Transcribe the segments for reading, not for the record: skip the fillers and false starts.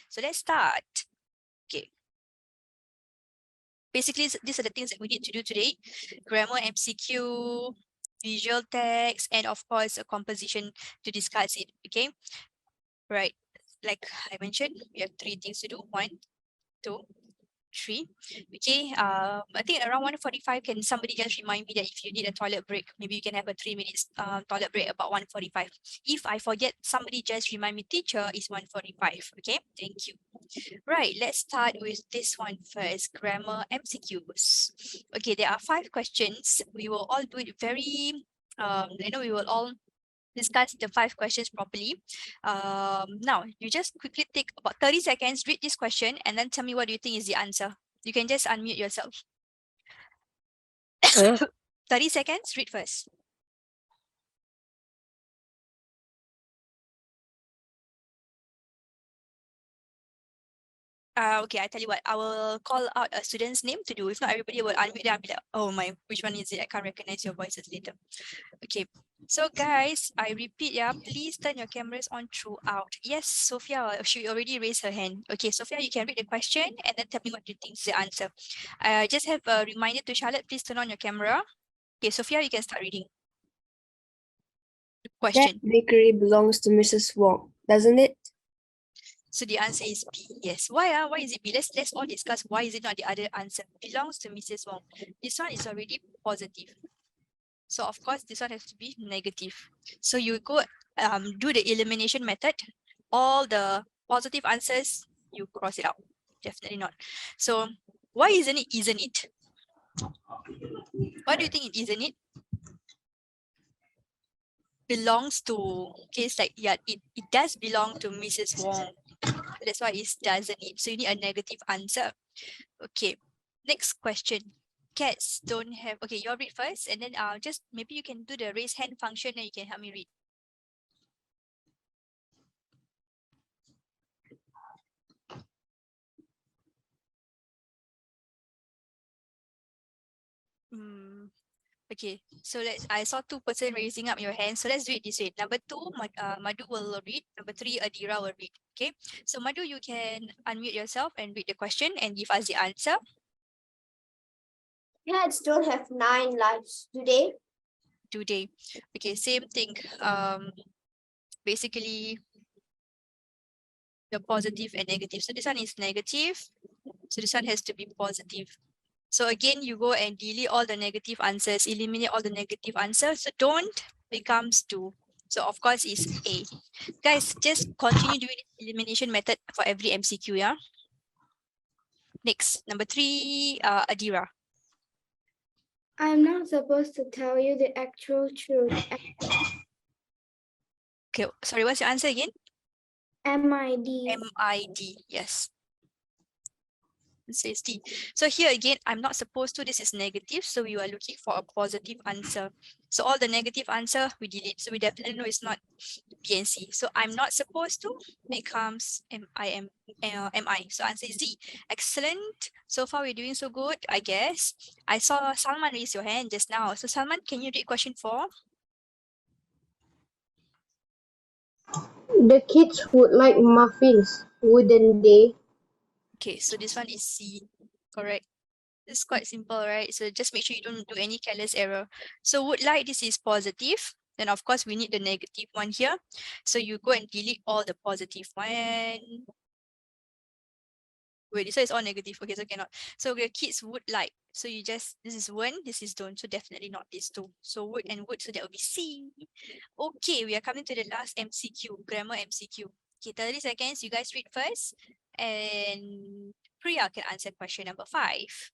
So let's start. Okay. Basically, these are the things that we need to do today. Grammar, MCQ, visual text, and of course, a composition to discuss it. Okay. Right. Like I mentioned, we have 3 things to do. 1, 2, 3. Okay. I think around 1:45, can somebody just remind me that if you need a toilet break, maybe you can have a 3 minutes toilet break about 1:45. If I forget, somebody just remind me, teacher, is 1:45. Okay. Thank you. Right, let's start with this one first, grammar MCQs. Okay, there are 5 questions. We will all do it very, we will all discuss the 5 questions properly. Now, you just quickly take about 30 seconds, read this question, and then tell me what you think is the answer. You can just unmute yourself. 30 seconds, read first. Okay, I tell you what, I will call out a student's name to do. If not, everybody will unmute them and be like, oh my, which one is it? I can't recognize your voices later. Okay, so guys, I repeat, yeah, please turn your cameras on throughout. Yes, Sophia, she already raised her hand. Okay, Sophia, you can read the question and then tell me what you think is the answer. Just have a reminder to Charlotte, please turn on your camera. Okay, Sophia, you can start reading the question. That bakery belongs to Mrs. Wong, doesn't it? So the answer is B. Yes. Why? Why is it B? Let's all discuss why is it not the other answer. Belongs to Mrs. Wong. This one is already positive. So of course this one has to be negative. So you go do the elimination method. All the positive answers, you cross it out. Definitely not. So why isn't it? Isn't it? What do you think it isn't it? Belongs to, okay, it's like, yeah, it does belong to Mrs. Wong. That's why it doesn't it. So you need a negative answer. Okay, next question. Cats don't have, okay, you all read first and then just maybe you can do the raise hand function and you can help me read. Okay, so I saw 2 person raising up your hand. So let's do it this way. Number 2, Madhu will read. Number 3, Adira will read. Okay, so Madhu, you can unmute yourself and read the question and give us the answer. Cats don't have 9 lives, do they? Do they? Okay, same thing. Basically, the positive and negative. So this one is negative. So this one has to be positive. So again, you go and delete all the negative answers, eliminate all the negative answers. So don't becomes 2. So of course it's A. Guys, just continue doing the elimination method for every MCQ, yeah? Next, number 3, Adira. I'm not supposed to tell you the actual truth. Okay, sorry, what's your answer again? MID. MID, yes. It says D. So here again, I'm not supposed to, this is negative. So we are looking for a positive answer. So all the negative answer, we delete. So we definitely know it's not B and C. So I'm not supposed to, becomes MI. So answer is D. Excellent. So far we're doing so good, I guess. I saw Salman raise your hand just now. So Salman, can you read question 4? The kids would like muffins, wouldn't they? Okay, so this one is C, correct. It's quite simple, right? So just make sure you don't do any careless error. So would like, this is positive. Then of course we need the negative one here. So you go and delete all the positive one. Wait, this one is all negative. Okay, so cannot. So your kids would like. So you just, this is one, this is don't. So definitely not these 2. So would and would, so that will be C. Okay, we are coming to the last MCQ, grammar MCQ. Okay, 30 seconds. You guys read first. And Priya can answer question number 5.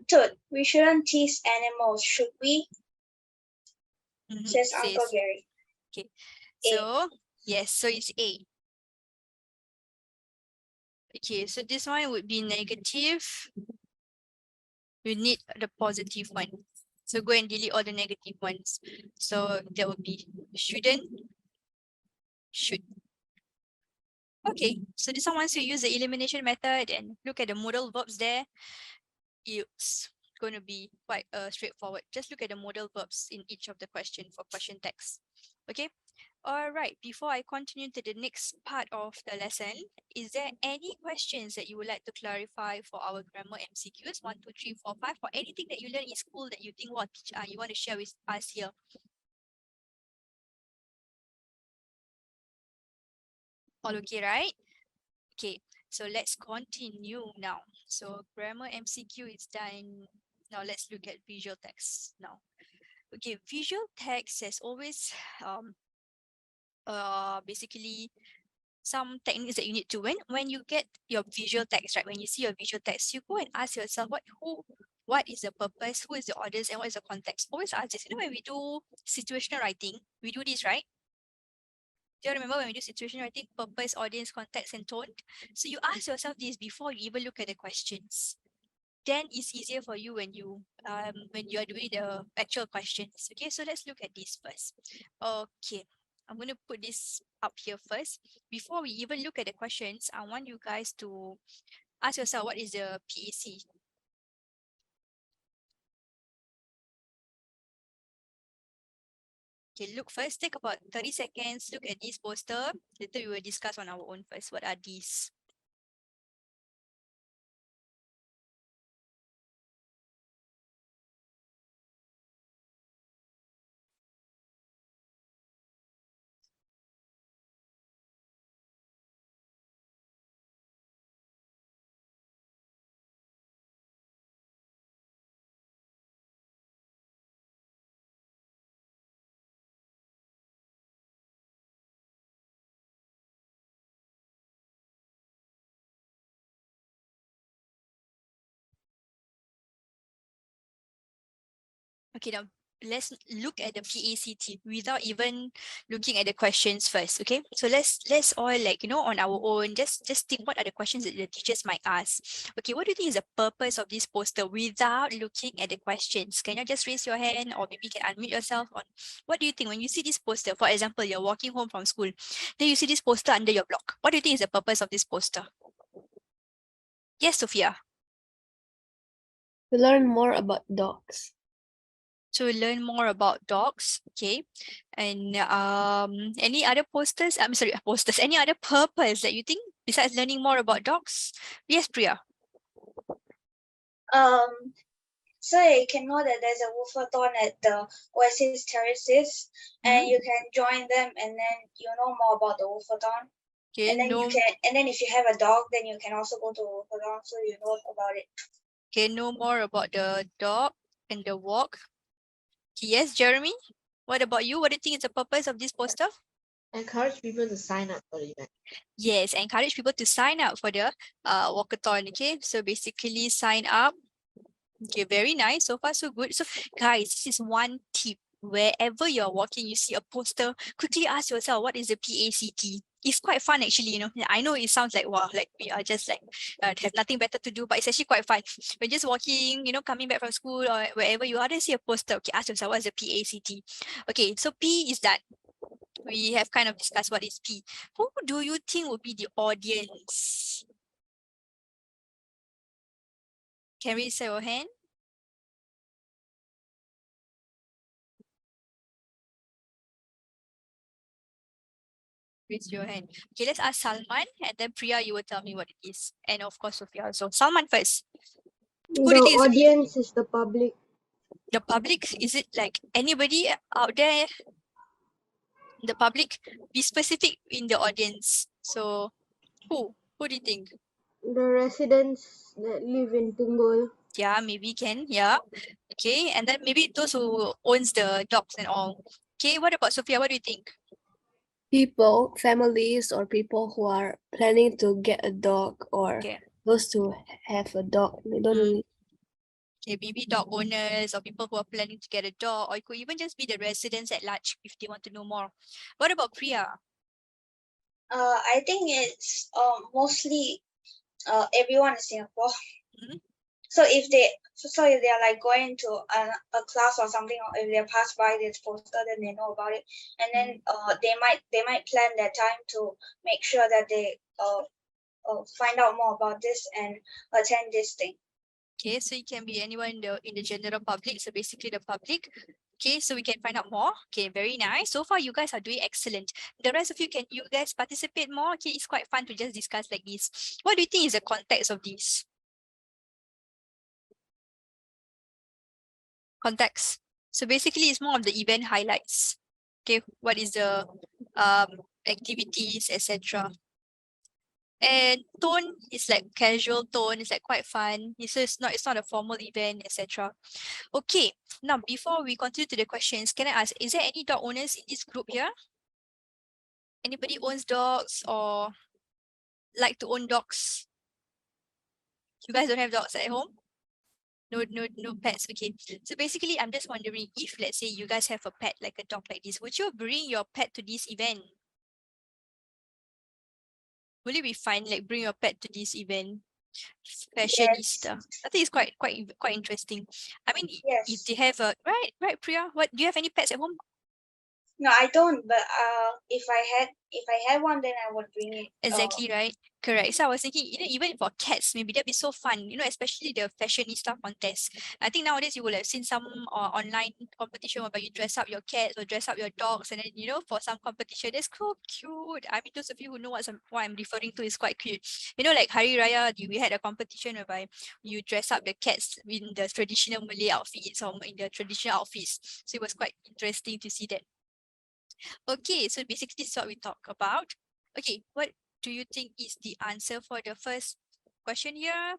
Toot. We shouldn't tease animals, should we? Says Uncle Gary. Okay, so yes, so it's A. Okay, so this one would be negative. We need the positive one. So go and delete all the negative ones. So that would be shouldn't, should. Okay, so this one, once you use the elimination method and look at the modal verbs there, it's going to be quite straightforward. Just look at the modal verbs in each of the question for question text. Okay, All right, before I continue to the next part of the lesson, is there any questions that you would like to clarify for our grammar MCQs 1, 2, 3, 4, 5, or anything that you learn in school that you think what you want to share with us here? All okay, right? Okay, so let's continue now. So grammar MCQ is done. Now let's look at visual text now. Okay, visual text has always basically some techniques that you need to when you get your visual text, right? When you see your visual text, you go and ask yourself what is the purpose, who is the audience, and what is the context. Always ask this. You know, when we do situational writing, we do this, right? Do you remember when we do situational writing, purpose, audience, context, and tone? So you ask yourself this before you even look at the questions. Then it's easier for you when you are doing the actual questions. Okay, so let's look at this first. Okay, I'm going to put this up here first. Before we even look at the questions, I want you guys to ask yourself what is the PAC. Okay, look first, take about 30 seconds, look at this poster. Later we will discuss on our own first. What are these? Okay, now let's look at the PACT without even looking at the questions first. Okay, so let's all, like, you know, on our own, just think what are the questions that the teachers might ask. Okay, what do you think is the purpose of this poster without looking at the questions? Can you just raise your hand, or maybe you can unmute yourself on what do you think when you see this poster? For example, you're walking home from school, then you see this poster under your block. What do you think is the purpose of this poster? Yes, Sophia. To learn more about dogs. To learn more about dogs. Okay, and any other posters? I'm sorry, posters. Any other purpose that you think besides learning more about dogs? Yes, Priya. So you can know that there's a wolfathon at the Oasis Terraces, and you can join them, and then you know more about the wolfathon. Okay, And then you can, and then if you have a dog, then you can also go to wolfathon, so you know about it. Okay, know more about the dog and the walk. Yes, Jeremy. What about you? What do you think is the purpose of this poster? Encourage people to sign up for the event. Yes, encourage people to sign up for the walkathon. Okay, so basically sign up. Okay, very nice. So far, so good. So guys, this is one tip. Wherever you're walking, you see a poster, quickly ask yourself, what is the PACT? It's quite fun, actually. You know, I know it sounds like, wow, like we are just like have nothing better to do, but it's actually quite fun. When just walking, you know, coming back from school or wherever you are, then see a poster. Okay, ask yourself, what is the PACT? Okay, so P is done. We have kind of discussed what is P. Who do you think will be the audience? Can we say your hand? Raise your hand. Okay, let's ask Salman, and then Priya, you will tell me what it is. And of course, Sophia also. Salman first. Who do The you think is audience is the public. the public? Is it like anybody out there? The public? Be specific in the audience. So, who? Who do you think? The residents that live in Punggol. Yeah, maybe can. Yeah. Okay, and then maybe those who owns the dogs and all. Okay, what about Sophia? What do you think? People, families, or people who are planning to get a dog, or Okay. those who have a dog. They don't really. Okay, maybe dog owners or people who are planning to get a dog, or it could even just be the residents at large if they want to know more. What about Priya? I think it's mostly everyone in Singapore. Mhm. So if they're like going to a class or something, or if they pass by this poster, then they know about it, and then they might plan their time to make sure that they find out more about this and attend this thing. Okay, so it can be anyone in the general public. So basically the public. Okay, so we can find out more. Okay, very nice. So far, you guys are doing excellent. The rest of you, can you guys participate more? Okay, it's quite fun to just discuss like this. What do you think is the context of this? Context. So basically, it's more of the event highlights. Okay, what is the activities, etc. And tone is like casual tone. It's like quite fun. It's not a formal event, etc. Okay, now before we continue to the questions, can I ask, is there any dog owners in this group here? Anybody owns dogs or like to own dogs? You guys don't have dogs at home? No pets. Okay. So basically, I'm just wondering if, let's say, you guys have a pet, like a dog like this, would you bring your pet to this event? Will it be fine, like bring your pet to this event? Fashionista. I think it's quite interesting. I mean, if Yes. they have a right, Priya. What do you have any pets at home? No, I don't. But if I had one, then I would bring it. Exactly, right? Correct. So I was thinking, even for cats, maybe that'd be so fun, especially the fashionista contest. I think nowadays you will have seen some online competition where you dress up your cats or dress up your dogs, and then, for some competition, that's so cute. I mean, those of you who know what I'm referring to is quite cute. Like Hari Raya, we had a competition whereby you dress up the cats in the traditional Malay outfits or in the traditional outfits. So it was quite interesting to see that. Okay, so basically this is what we talk about. Okay, what do you think is the answer for the first question here?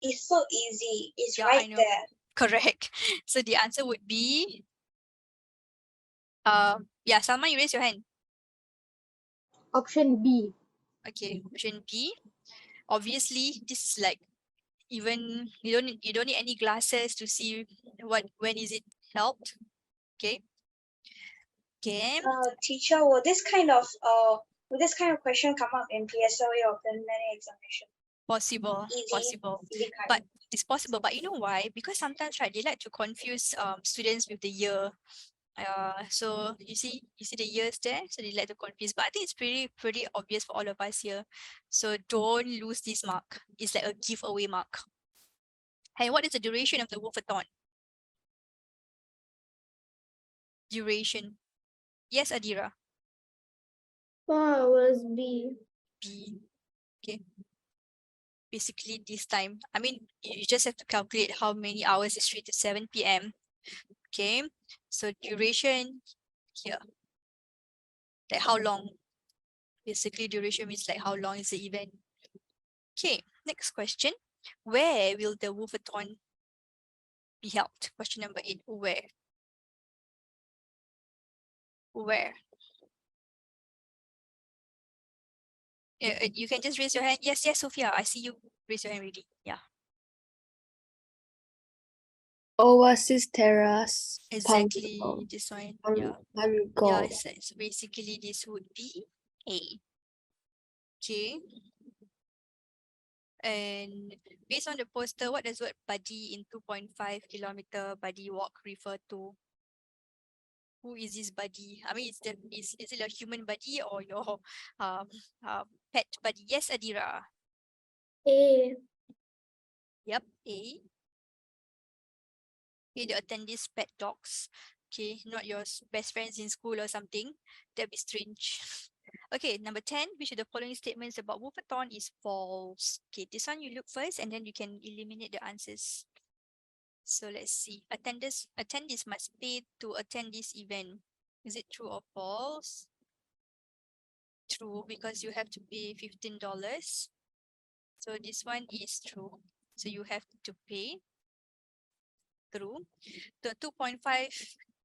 It's so easy. It's Yeah, I right know. there. Correct. So the answer would be, yeah, Salma, you raise your hand. Option B. Okay, option B. Obviously, this is like, even you don't need any glasses to see when is it held. Okay. Okay. Teacher, will this kind of question come up in PSLE or preliminary examination? Possible. Easy kind. But it's possible. But you know why? Because sometimes, right, they like to confuse students with the year. So you see the years there, so they like to confuse. But I think it's pretty obvious for all of us here. So don't lose this mark. It's like a giveaway mark. And what is the duration of the wolfathon? Duration. Yes, Adira. 4 hours B. B. Okay. Basically this time. I mean, you just have to calculate how many hours is 3 to 7 p.m. Okay. So duration here. Like how long? Basically, duration means like how long is the event. Okay, next question. Where will the wolfathon be held? Question number 8. Where? Where? You can just raise your hand. Yes, Sophia, I see you raise your hand already. Yeah, Oasis Terrace. exactly this one. Yeah, Pango. it's basically this would be A. Okay. And based on the poster, what does word buddy in 2.5 kilometer buddy walk refer to? Who is this buddy? I mean, is it a human buddy or your um, pet buddy? Yes, Adira. A. Yep, A. Okay, the attendees pet dogs. Okay, not your best friends in school or something. That'd be strange. Okay, number 10, which of the following statements about wolfathon is false? Okay, this one you look first and then you can eliminate the answers. So let's see. Attendees must pay to attend this event. Is it true or false? True, because you have to pay $15. So this one is true. So you have to pay. True. The 2.5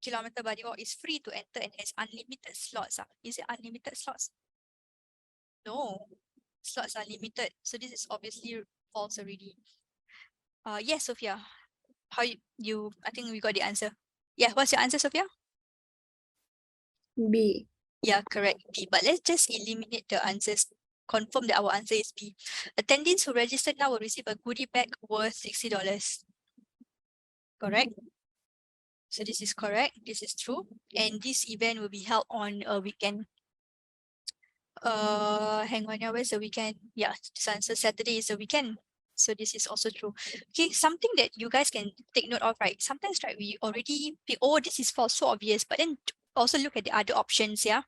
kilometer body walk is free to enter and has unlimited slots. Is it unlimited slots? No, slots are limited. So this is obviously false already. Yes, Sophia. How you I think we got the answer. Yeah, what's your answer, Sophia? B. Yeah, correct. B. But let's just eliminate the answers. Confirm that our answer is B. Attendees who registered now will receive a goodie bag worth $60. Correct? So this is correct. This is true. And this event will be held on a weekend. Hang on, where's the weekend? Yeah, this answer Saturday is a weekend. So this is also true. Okay, something that you guys can take note of, right? Sometimes, right, we already think, oh, this is false, so obvious, but then also look at the other options, yeah.